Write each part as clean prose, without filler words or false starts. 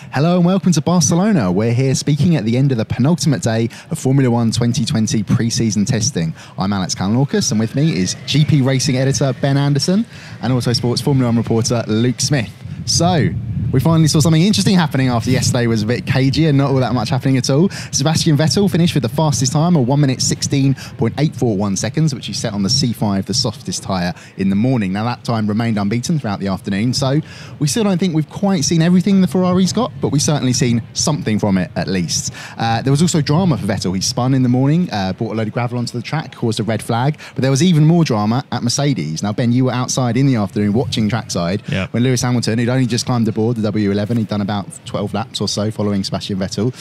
Hello and welcome to Barcelona. We're here speaking at the end of the penultimate day of Formula One 2020 pre-season testing. I'm Alex Kalinauckas and with me is GP Racing editor Ben Anderson and Autosports Formula One reporter Luke Smith. So, we finally saw something interesting happening after yesterday was a bit cagey and not all that much happening at all. Sebastian Vettel finished with the fastest time of 1 minute 16.841 seconds, which he set on the C5, the softest tyre, in the morning. Now that time remained unbeaten throughout the afternoon, so we still don't think we've quite seen everything the Ferrari's got, but we've certainly seen something from it at least. There was also drama for Vettel. He spun in the morning, brought a load of gravel onto the track, caused a red flag, but there was even more drama at Mercedes. Now Ben, you were outside in the afternoon watching trackside when Lewis Hamilton, who'd only just climbed aboard the W11. He'd done about 12 laps or so following Sebastian Vettel.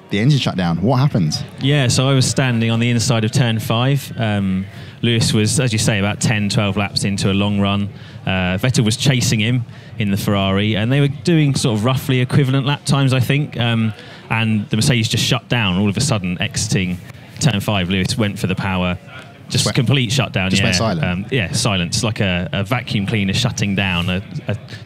The engine shut down. What happened? Yeah, so I was standing on the inside of turn 5. Lewis was, as you say, about 10, 12 laps into a long run. Vettel was chasing him in the Ferrari, and they were doing sort of roughly equivalent lap times, I think. And the Mercedes just shut down all of a sudden, exiting turn 5. Lewis went for the power. Just complete shutdown. Just went silent. Silence, like a vacuum cleaner shutting down, a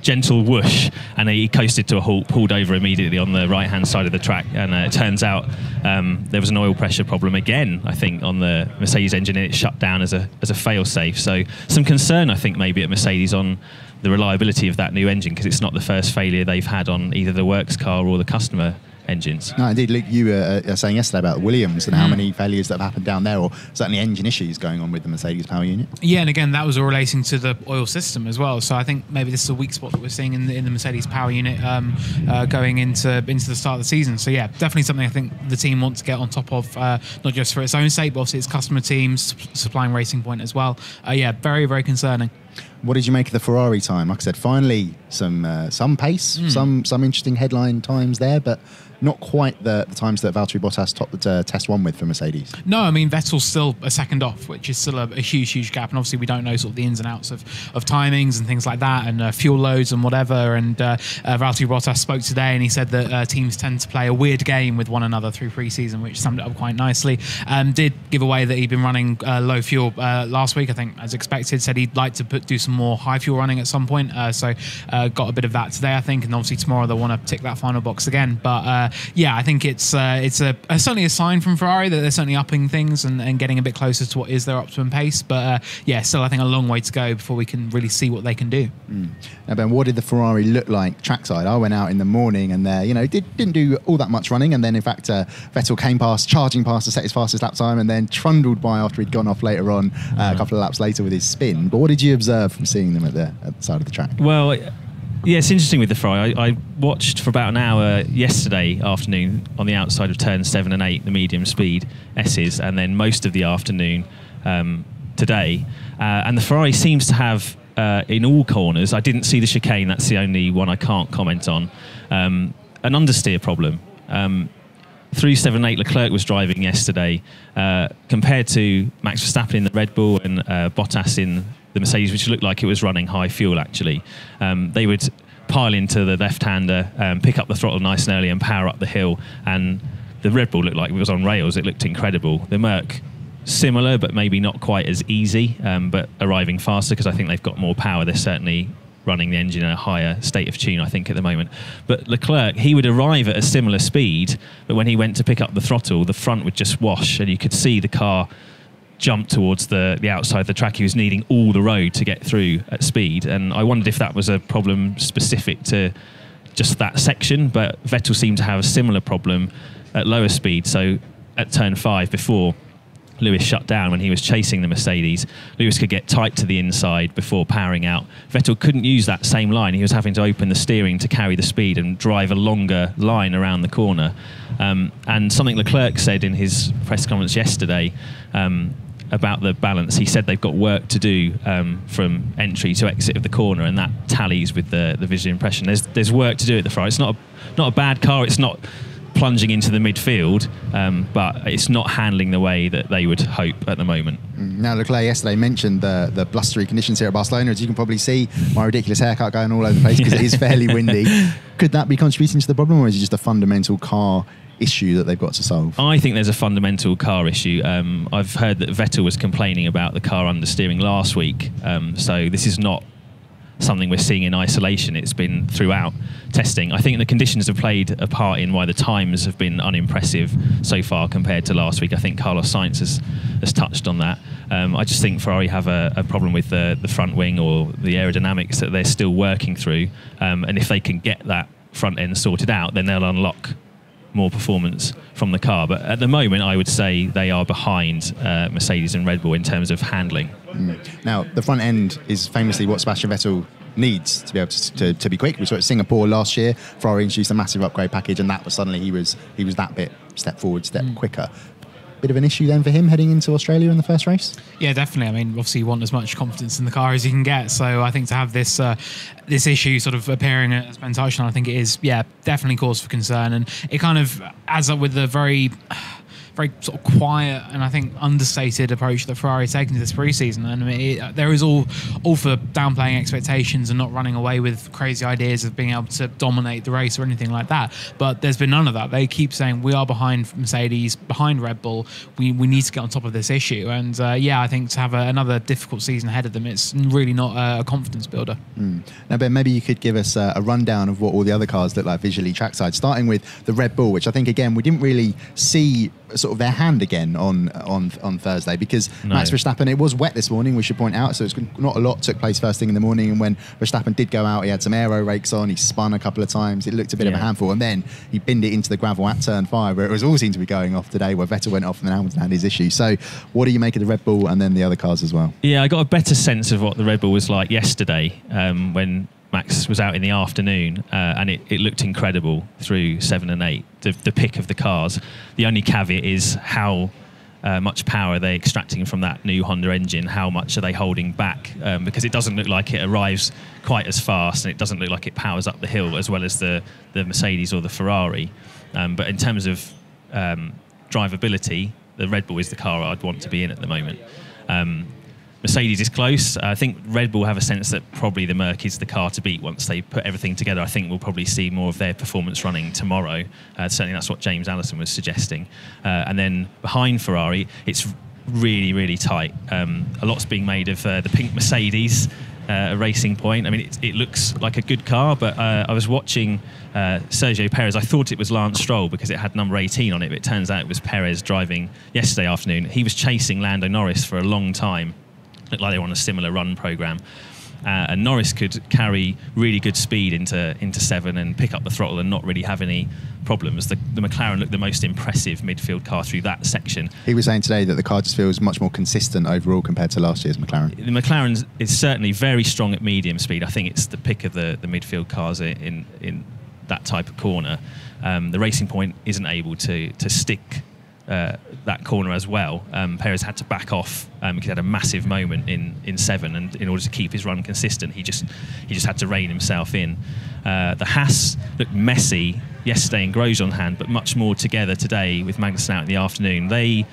gentle whoosh, and he coasted to a halt, pulled over immediately on the right-hand side of the track, and it turns out there was an oil pressure problem again, I think, on the Mercedes engine, and it shut down as a fail-safe. So some concern, I think, maybe at Mercedes on the reliability of that new engine, because it's not the first failure they've had on either the works car or the customer engines. No, indeed, Luke, you were saying yesterday about Williams and how many failures that have happened down there, or certainly engine issues going on with the Mercedes power unit. Yeah, and again, that was all relating to the oil system as well. So I think maybe this is a weak spot that we're seeing in the Mercedes power unit going into the start of the season. So yeah, definitely something I think the team wants to get on top of, not just for its own sake, but also its customer teams, supplying Racing Point as well. Yeah, very, very concerning. What did you make of the Ferrari time? Like I said, finally some pace, some interesting headline times there, but not quite the times that Valtteri Bottas topped the test one with for Mercedes. No, I mean, Vettel's still a second off, which is still a huge gap. And obviously we don't know sort of the ins and outs of timings and things like that, and fuel loads and whatever. And Valtteri Bottas spoke today and he said that teams tend to play a weird game with one another through pre-season, which summed it up quite nicely. Did give away that he'd been running low fuel last week, I think, as expected. Said he'd like to do some more high fuel running at some point. So got a bit of that today, I think. And obviously tomorrow they'll want to tick that final box again. But yeah, I think it's certainly a sign from Ferrari that they're certainly upping things and getting a bit closer to what is their optimum pace. But yeah, still I think a long way to go before we can really see what they can do. Now Ben, what did the Ferrari look like trackside? I went out in the morning and didn't do all that much running, and then in fact Vettel came charging past to set his fastest lap time, and then trundled by after he'd gone off later on a couple of laps later with his spin. But what did you observe from seeing them at the side of the track? Well, yeah, it's interesting with the Ferrari. I watched for about an hour yesterday afternoon on the outside of turns 7 and 8, the medium speed S's, and then most of the afternoon today. And the Ferrari seems to have, in all corners, I didn't see the chicane, that's the only one I can't comment on, an understeer problem. Through 7 and 8, Leclerc was driving yesterday, compared to Max Verstappen in the Red Bull and Bottas in the Mercedes, which looked like it was running high fuel actually. They would pile into the left-hander, pick up the throttle nice and early and power up the hill, and the Red Bull looked like it was on rails. It looked incredible. The Merc, similar but maybe not quite as easy, but arriving faster because I think they've got more power. They're certainly running the engine in a higher state of tune, I think, at the moment. But Leclerc, he would arrive at a similar speed, but when he went to pick up the throttle, the front would just wash, and you could see the car jump towards the outside of the track. He was needing all the road to get through at speed, and I wondered if that was a problem specific to just that section, but Vettel seemed to have a similar problem at lower speed. So at turn 5, before Lewis shut down, when he was chasing the Mercedes, Lewis could get tight to the inside before powering out. Vettel couldn't use that same line. He was having to open the steering to carry the speed and drive a longer line around the corner. And something Leclerc said in his press conference yesterday about the balance, he said they've got work to do from entry to exit of the corner, and that tallies with the visual impression. There's work to do at the Ferrari. It's not a bad car. It's not plunging into the midfield, but it's not handling the way that they would hope at the moment. Now, Leclerc yesterday mentioned the blustery conditions here at Barcelona. As you can probably see, my ridiculous haircut going all over the place because it is fairly windy. Could that be contributing to the problem, or is it just a fundamental car issue that they've got to solve? I think there's a fundamental car issue. I've heard that Vettel was complaining about the car understeering last week, so this is not something we're seeing in isolation. It's been throughout testing. I think the conditions have played a part in why the times have been unimpressive so far compared to last week. I think Carlos Sainz has touched on that. I just think Ferrari have a problem with the front wing or the aerodynamics that they're still working through. And if they can get that front end sorted out, then they'll unlock more performance from the car. But at the moment, I would say they are behind Mercedes and Red Bull in terms of handling. Now, the front end is famously what Sebastian Vettel needs to be able to be quick. We saw it at Singapore last year. Ferrari introduced a massive upgrade package, and that was suddenly he was that bit step forward, step quicker. Bit of an issue then for him heading into Australia in the first race? Yeah, definitely. I mean, obviously you want as much confidence in the car as you can get. So I think to have this this issue sort of appearing, as Ben touched on, I think it is, definitely cause for concern. And it kind of adds up with the very sort of quiet and I think understated approach that Ferrari has taken to this pre-season. And I mean, there is all for downplaying expectations and not running away with crazy ideas of being able to dominate the race or anything like that. But there's been none of that. They keep saying we are behind Mercedes, behind Red Bull. We need to get on top of this issue. And I think to have another difficult season ahead of them, it's really not a confidence builder. Now, Ben, maybe you could give us a rundown of what all the other cars look like visually trackside, starting with the Red Bull, which I think, again, we didn't really see sort of their hand again on Thursday because Max Verstappen, it was wet this morning, we should point out, so it's not a lot took place first thing in the morning, and when Verstappen did go out, he had some aero rakes on, he spun a couple of times, it looked a bit of a handful, and then he binned it into the gravel at turn 5 where it was all seemed to be going off today, where Vettel went off and then Hamilton had his issue. So what do you make of the Red Bull and then the other cars as well? Yeah, I got a better sense of what the Red Bull was like yesterday when Max was out in the afternoon, and it looked incredible through 7 and 8, the pick of the cars. The only caveat is how much power are they extracting from that new Honda engine, how much are they holding back, because it doesn't look like it arrives quite as fast, and it doesn't look like it powers up the hill as well as the Mercedes or the Ferrari. But in terms of drivability, the Red Bull is the car I'd want to be in at the moment. Mercedes is close. I think Red Bull have a sense that probably the Merc is the car to beat once they put everything together. I think we'll probably see more of their performance running tomorrow. Certainly that's what James Allison was suggesting. And then behind Ferrari, it's really, really tight. A lot's being made of the pink Mercedes, a Racing Point. I mean, it looks like a good car, but I was watching Sergio Perez. I thought it was Lance Stroll because it had number 18 on it, but it turns out it was Perez driving yesterday afternoon. He was chasing Lando Norris for a long time. Looked like they were on a similar run program, and Norris could carry really good speed into 7 and pick up the throttle and not really have any problems. The McLaren looked the most impressive midfield car through that section. He was saying today that the car just feels much more consistent overall compared to last year's McLaren. The McLaren is certainly very strong at medium speed. I think it's the pick of the midfield cars in that type of corner. The Racing Point isn't able to stick that corner as well. Perez had to back off because he had a massive moment in 7, and in order to keep his run consistent, he just had to rein himself in. The Haas looked messy yesterday in Grosjean hand, but much more together today with Magnussen out in the afternoon. They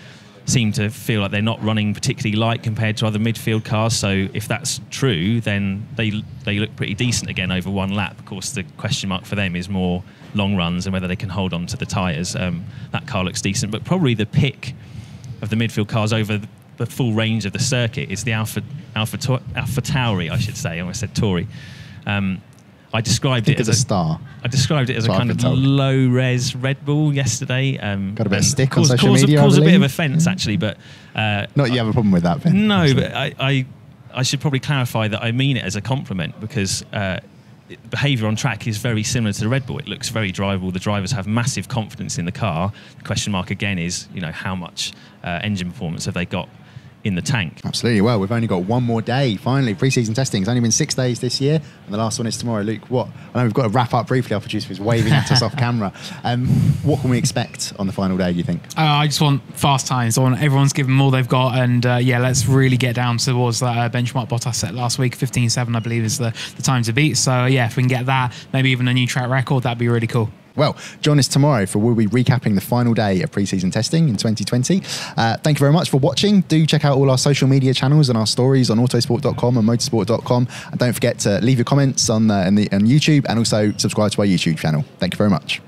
seem to feel like they're not running particularly light compared to other midfield cars, so if that's true, then they look pretty decent again over one lap. Of course, the question mark for them is more long runs and whether they can hold on to the tyres. That car looks decent, but probably the pick of the midfield cars over the full range of the circuit is the Alpha Tauri, I should say. I almost said Tauri. I described it as a star. I described it as a kind of low-res Red Bull yesterday. Got a bit of stick on social media. Caused a bit of offence actually, but not you have a problem with that, Ben? No, but I should probably clarify that I mean it as a compliment because behaviour on track is very similar to the Red Bull. It looks very drivable. The drivers have massive confidence in the car. The question mark again is, how much engine performance have they got in the tank? Absolutely. Well, we've only got one more day, finally. Pre-season testing. It's only been 6 days this year, and the last one is tomorrow. Luke, I know we've got to wrap up briefly. Our producer was waving at us off camera. What can we expect on the final day, do you think? I just want fast times. I want everyone's given them all they've got, and let's really get down towards that benchmark Bottas set last week. 15.7, I believe, is the time to beat. So, if we can get that, maybe even a new track record, that'd be really cool. Well, join us tomorrow for we'll be recapping the final day of pre-season testing in 2020. Thank you very much for watching. Do check out all our social media channels and our stories on autosport.com and motorsport.com. And don't forget to leave your comments on YouTube and also subscribe to our YouTube channel. Thank you very much.